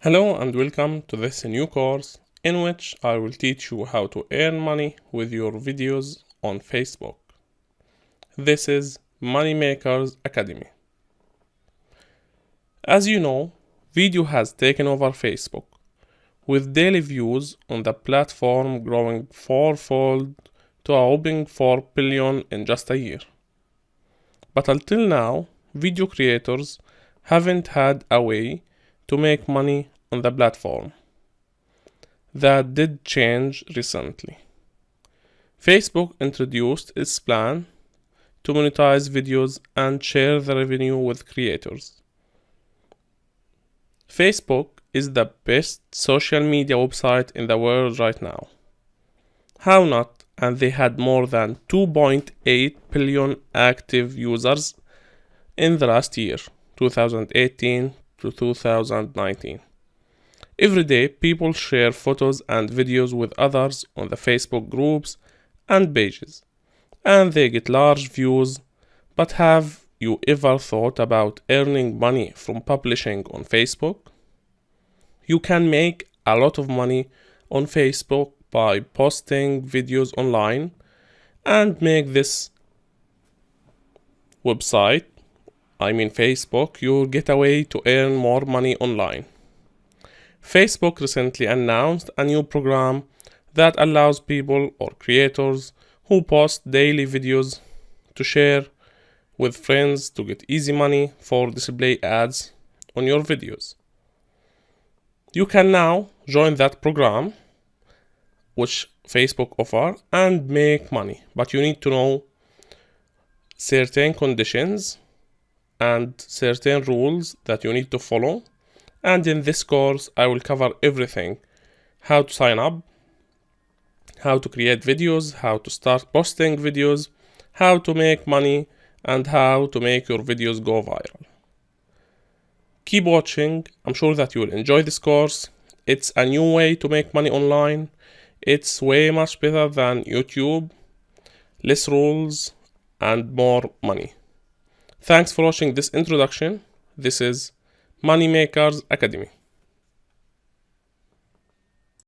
Hello and welcome to this new course in which I will teach you how to earn money with your videos on Facebook. This is Moneymakers Academy. As you know, video has taken over Facebook, with daily views on the platform growing fourfold to a whopping 4 billion in just a year. But until now, video creators haven't had a way to make money on the platform. That did change recently. Facebook introduced its plan to monetize videos and share the revenue with creators. Facebook is the best social media website in the world right now. How not? And they had more than 2.8 billion active users in the last year, 2018 to 2019. Every day, people share photos and videos with others on the Facebook groups and pages, and they get large views. But have you ever thought about earning money from publishing on Facebook? You can make a lot of money on Facebook by posting videos online and make this website, Facebook, your getaway to earn more money online. Facebook recently announced a new program that allows people or creators who post daily videos to share with friends to get easy money for display ads on your videos. You can now join that program which Facebook offer and make money, but you need to know certain conditions and certain rules that you need to follow. And in this course, I will cover everything: how to sign up, how to create videos, how to start posting videos, how to make money, and how to make your videos go viral. Keep watching. I'm sure that you will enjoy this course. It's a new way to make money online. It's way much better than YouTube, less rules, and more money. Thanks for watching this introduction. This is Moneymakers Academy.